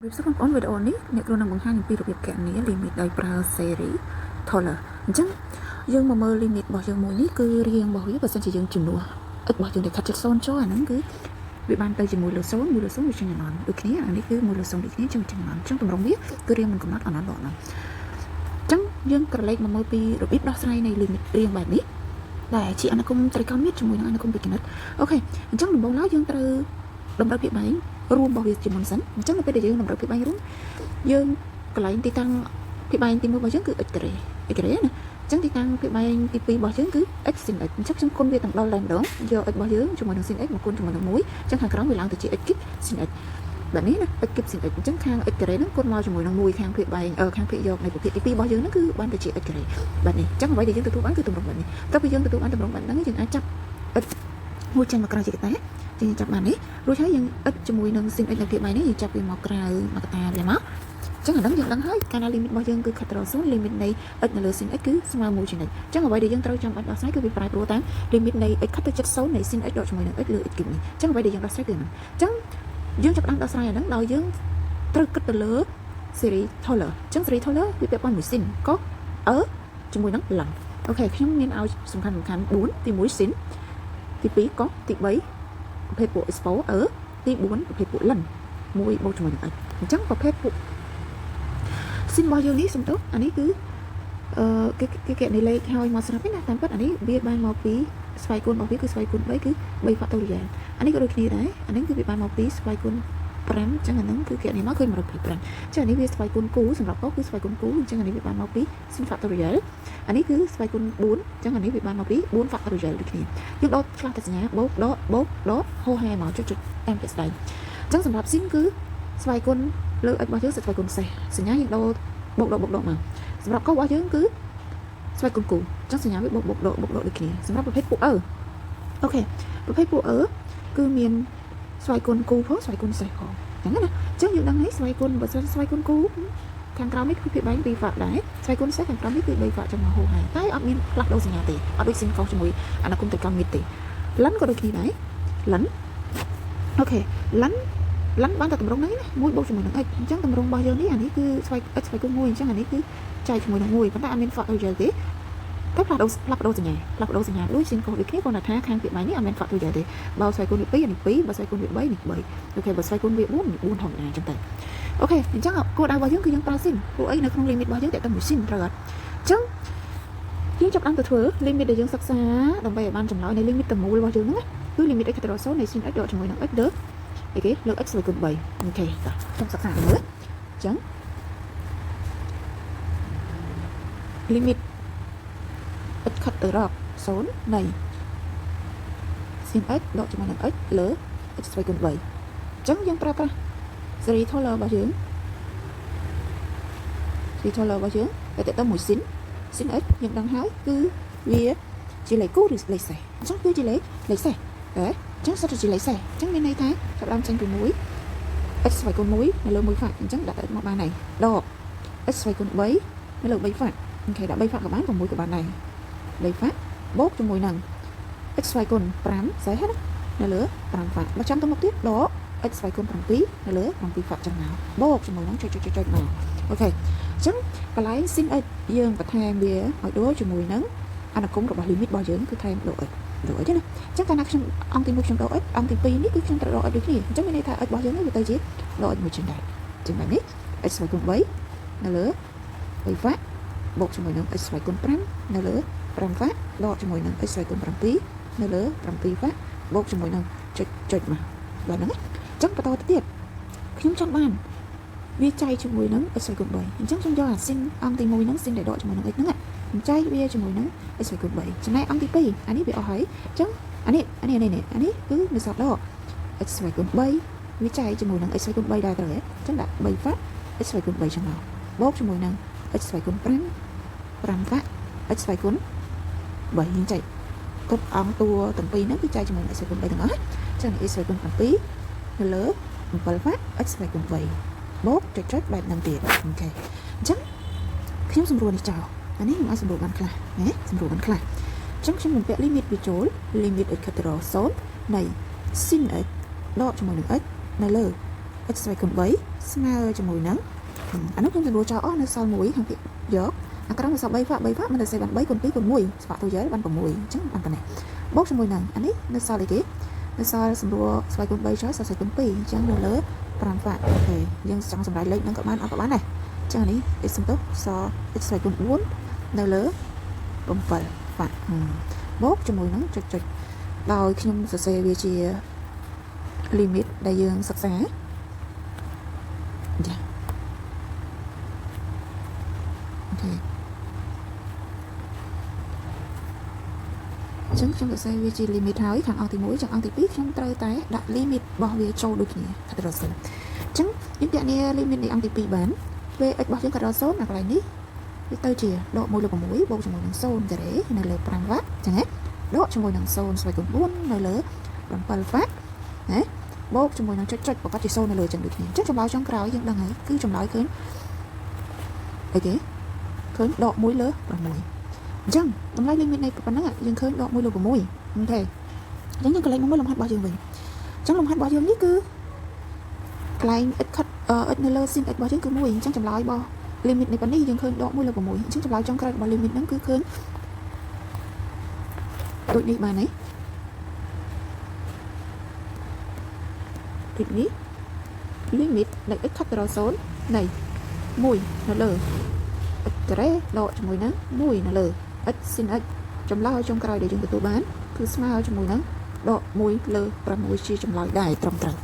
រៀបសួរបងប្អូនវីដេអូនេះអ្នកគ្រូនឹងបង្ហាញអំពីរបៀបគណនា limit ដោយប្រើ series Taylor អញ្ចឹងយើងមកមើល limit របស់យើងមួយនេះគឺរៀងរបស់វាបើសិនជាយើងជំនួស x របស់យើងដែលខិតជិត0ចូលអាហ្នឹងគឺវាបានទៅជាមួយលើ0មួយលើ0វាចេញអណនដូចគ្នាអានេះគឺមួយលើ0ដូចគ្នាចឹងចេញអណនអញ្ចឹងតម្រងវាគឺរៀងមិនកំណត់អណនដល់អណនអញ្ចឹងយើងក្រឡេកមកមើលពីរបៀបដោះស្រាយនៃ limit រៀងបែបនេះដែលជាអនុគមត្រីកោណមាត្រជាមួយនឹងអនុគមពីគណិតអូខេអញ្ចឹងដំបូងឡើយយើងត្រូវតម្រូវភាពបែងរួមរបស់វាជាមុនសិនអញ្ចឹងនៅពេលដែលយើងតម្រូវភាពបែងរួមយើងកន្លែងទីតាំងភាពបែងទី1របស់យើងគឺ x ការ៉េណាអញ្ចឹងទីតាំងភាពបែងទី2របស់យើងគឺ x sin x អញ្ចឹងខ្ញុំគុណវាទាំងដល់តែម្ដងយក x របស់យើងជាមួយនឹង sin x មកគុណជាមួយនឹង1អញ្ចឹងខាងក្រោមវាឡើងទៅជា x គីប sin x แบบนี้ណា x គីប sin x អញ្ចឹងខាង x ការ៉េហ្នឹងគុណមកជាមួយនឹង1ខាងភាពបែងខាងភាពយកនៃប្រភេទទី2របស់យើងហ្នឹងគឺបានទៅជា x ការ៉េបែបនេះអញ្ចឹងអ្វីដែលយើងទទួលបានគឺទម្រង់បែបនេះតើពេលយើងទទួលបានទម្រង់បែបហ្នឹងយើងអាចចាប់ x មួយចេញមកក្រៅជាកតាយើងចាប់បាននេះរួចហើយយើង x ជាមួយនឹង sin x នៅភាពបែបនេះយើងចាប់វាមកក្រៅមកកតាវាមកចឹងអាហ្នឹងយើងដឹងហើយកាលណា limit របស់យើងគឺខិតទៅរក0 limit នៃ x នៅលើ sin x គឺស្មើ1ជានិច្ចចឹងអ្វីដែលយើងត្រូវចាំបាច់ដោះស្រាយគឺវាប្រែប្រួលតាម limit នៃ x ខិតទៅជិត0នៃ sin x ដកជាមួយនឹង x លើ x គីបនេះចឹងអ្វីដែលយើងដោះស្រាយគឺហ្នឹងចឹងយើងចាប់ផ្ដើមដោះស្រាយអាហ្នឹងដោយយើងត្រូវគិតទៅលើ series Taylor ចឹង series Taylor វាពាក់ព័ន្ធមួយ sin ក៏ជាមួយនឹង ln អូខេខ្ញុំមានឲ្យសំខាន់4ទី1 sin ទី2ក៏ទី3ប្រភេទពួក expo ទី4ប្រភេទពួក ln មួយបូកជាមួយនឹង x អញ្ចឹងប្រភេទពួក sin របស់យើងនេះសំទោសអានេះគឺគេកណលេខឲ្យមកស្រាប់ទេណាតាមពិតអានេះវាបានមកពីស្វ័យគុណរបស់វាគឺស្វ័យគុណ3គឺ3 factorial អានេះក៏ដូចគ្នាដែរអានេះគឺវាបានមកពីស្វ័យគុណ5អញ្ចឹងអាហ្នឹងគឺគេនេះមកឃើញ125អញ្ចឹងអានេះវាស្វ័យគុណគូសម្រាប់កគឺស្វ័យគុណគូអញ្ចឹងអានេះវាបានមកពី sin factorial អានេះគឺស្វ័យគុណ4អញ្ចឹងអានេះវាបានមកពី4 factorial ដូចគ្នាយើងដកឆ្លាស់តែសញ្ញាបូកដកហូហែមកចុចតាមជាក់ស្ដែងអញ្ចឹងសម្រាប់ sin គឺស្វ័យគុណលើ x របស់យើងស្វ័យគុណសេះសញ្ញាយើងដកបូកដកមកសម្រាប់ករបស់យើងគឺស្វ័យគុណគូអញ្ចឹងសញ្ញាវាបូកដកដូចគ្នាសម្រាប់ប្រភេទពួកអូខេប្រភេទពួកគឺមានស្វ័យគុណគូផងស្វ័យគុណសេះផងអញ្ចឹងណាអញ្ចឹងយើងដឹងហើយស្វ័យគុណបើសិនស្វ័យគុណគូខាងក្រោមនេះគឺភាពបែង2 fact ដែរស្វ័យគុណសេះខាងក្រោមនេះគឺ3 fact ចឹងមកហូរហើយតែអត់មានផ្លាស់ប្ដូរសញ្ញាទេអត់ដូច sin កោជាមួយអនុគមត្រីកោណមាត្រទេ ln ក៏ដូចគ្នាដែរ ln អូខេ ln បានតែតម្រងហ្នឹងណា1បូកជាមួយនឹង x អញ្ចឹងតម្រងរបស់យើងនេះអានេះគឺស្វ័យ x ស្វ័យគុណ1អញ្ចឹងអានេះគឺចែកជាមួយនឹង1ប៉ុន្តែអត់មាន factorial ទេតែផ្លាស់ប្ដូរសញ្ញាដូច sin កោដូចគ្នាគ្រាន់តែថាខាងពាក្យបែងនេះអត់មាន factorial ទេបើស្វ័យគុណវា2អានេះ2បើស្វ័យគុណវា3នេះ3អូខេបើស្វ័យគុណវា4នេះ4ធម្មតាអញ្ចឹងទៅអូខេអញ្ចឹងគោលដៅរបស់យើងគឺយើងប្រើ sin ព្រោះអីនៅក្នុង limit របស់យើងតែមួយ sin ត្រូវអត់អញ្ចឹងយើងចាប់តាមទៅធ្វើ limit ដែលយើងសិក្សាដើម្បីឲ្យបានចម្លើយនៃ limit ទាំងមូលរបស់យើងហ្នឹងគឺ limit x ទៅដល់0នៃ sin x ដកជាមួយនឹង x លើអីគេលើ x ស្វ័យគុណ3អូខេតោះខ្ញុំសិក្សាទៅមើលអញ្ចឹង limit x ខិតទៅរក0នៃ sin x ដកជាមួយនឹង x លើ x ស្វ័យគុណ3អញ្ចឹងយើងប្រើប្រាស់ series Taylor របស់យើងតែតើមួយ sin x យើងដឹងហើយគឺវាជាលេខគូឬលេខសេះអញ្ចឹងគឺជាលេខសេះអញ្ចឹងសិតតែជាលេខសេះអញ្ចឹងមានន័យថាចាប់ដើមចេញពី1 x ស្វ័យគុណ1នៅលើ1 fact អញ្ចឹងដាក់មកបានហើយដក x ស្វ័យគុណ3នៅលើ3 fact អូខេដាក់3 fact ក៏បាន6ក៏បានដែរ3 fact បូកជាមួយនឹង x ស្វ័យគុណ5សេះណានៅលើ5 fact បើចាំទៅមុខទៀតដក x ស្វ័យគុណ7នៅលើ7 fact ចឹងមកបូកជាមួយនឹងចុចមកអូខេអញ្ចឹងកន្លែង sin x យើងបន្ថែមវាឲ្យដូចជាមួយនឹងអនុគមរបស់ limit របស់យើងគឺថែមដក x ដូចទេណាអញ្ចឹងកាលណាខ្ញុំអង្គទី1ខ្ញុំដក x អង្គទី2នេះគឺខ្ញុំត្រូវដក x ដូចគ្នាអញ្ចឹងមានន័យថា x របស់យើងនេះវាទៅជាដក x មួយជាងដែរអញ្ចឹងបែបនេះ x ស្វ័យគុណ3នៅលើ3 fact បូកជាមួយនឹង x ស្វ័យគុណ5នៅលើ5 fact ដកជាមួយនឹង x ស្វ័យគុណ7នៅលើ7 fact បូកជាមួយនឹងចុចមកបាទហ្នឹងអញ្ចឹងបន្តទៅទៀតខ្ញុំចង់បានវាចែកជាមួយនឹង x ស្វ័យគុណ3អញ្ចឹងខ្ញុំយកអា sin អង្គទី1ហ្នឹង sin ដែលដកជាមួយនឹង x ហ្នឹងចែកវាជាមួយនឹង x ស្វ័យគុណ3ចំណែកអង្គទី2អានេះវាអស់ហើយអញ្ចឹងអានេះគឺនៅសល់ដក x ស្វ័យគុណ3វាចែកជាមួយនឹង x ស្វ័យគុណ3ដែរត្រូវទេអញ្ចឹងដាក់3 fact x ស្វ័យគុណ3ចឹងមកបូកជាមួយនឹង x ស្វ័យគុណ5 fact x ស្វ័យគុណ3យើងចែកគ្រប់អង្គតួទាំងពីរហ្នឹងគឺចែកជាមួយនឹង x ស្វ័យគុណ3ទាំងអស់អញ្ចឹង x ស្វ័យគុណ7នៅលើ7 fact x ស្វ័យគុណ3បូកចុចបែបហ្នឹងទៀតអូខេអញ្ចឹងខ្ញុំសម្រួលនេះចោលអានេះខ្ញុំអាចសម្រួលបានខ្លះណាសម្រួលបានខ្លះអញ្ចឹងខ្ញុំបំពាក់ limit វាចូល limit x ខិតទៅរក0នៃ sin x ដកជាមួយនឹង x នៅលើ x ស្វ័យគុណ3ស្មើជាមួយនឹងអានោះខ្ញុំសម្រួលចោលអស់នៅសល់1ខាងពីយកអាក្រោមនៅសល់3វ៉ាក់មិនទៅសេបាន3គុណ2គុណ1ស្វាក់ទៅយកបាន6អញ្ចឹងបានប៉ុណ្ណេះបូកជាមួយនឹងអានេះនៅសល់អីគេនៅសល់សម្រួលស្វ័យគុណ3ចោលសល់ស្វ័យគុណ2អញ្ចឹងនៅលើ5វ៉ាក់អូខេយើងចង់សម្រេចលេខហ្នឹងក៏បានអត់ក៏បានដែរអញ្ចឹងនេះ x សំទុះសល់ x ស្វ័យគុណ4នៅលើ7វ៉ាក់បូកជាមួយនឹងចុចដោយខ្ញុំសរសេរវាជា limit ដែលយើងសិក្សាចាអូខេអញ្ចឹងខ្ញុំសរសេរវាជា limit ហើយខាងអង្គទី1ខាងអង្គទី2ខ្ញុំត្រូវតែដាក់ limit របស់វាចូលដូចគ្នាថាទៅរក0អញ្ចឹងយើងពាក់នេះ limit នៃអង្គទី2បានពេល x របស់យើងក៏ដល់0អាកន្លែងនេះវាទៅជាដក1លើ6បូកជាមួយនឹង0ការ៉េនៅលើ5វ៉ាត់អញ្ចឹងណាដកជាមួយនឹង0ស្វ័យគុណ4នៅលើ7វ៉ាត់ណាបូកជាមួយនឹងចុចប្រកាសជា0នៅលើចឹងដូចគ្នាអញ្ចឹងចម្លើយចុងក្រោយយើងដឹងហើយគឺចម្លើយឃើញអីគេឃើញដក1លើ6អញ្ចឹងតម្លៃ limit នៃប៉ុណ្ណឹងយើងឃើញដក1លើ6អូខេអញ្ចឹងយើងកន្លែងមកលំហាត់របស់យើងវិញអញ្ចឹងលំហាត់របស់យើងនេះគឺកន្លែង x ខិត x នៅលើ sin x របស់យើងគឺ1អញ្ចឹងចម្លើយរបស់ limit នៃប៉ុណ្នេះយើងឃើញដក1លើ6អញ្ចឹងចម្លើយចុងក្រោយរបស់ limit ហ្នឹងគឺឃើញដូចនេះបានទេដូចនេះ limit នៃ x ខិតទៅដល់0នៃ1នៅលើ x ការ៉េដកជាមួយនឹង1នៅលើ x sin x ចម្លើយចុងក្រោយដែលយើងទទួលបានគឺស្មើជាមួយនឹងដក1លើ6ជាចម្លើយដែរត្រឹមត្រូវ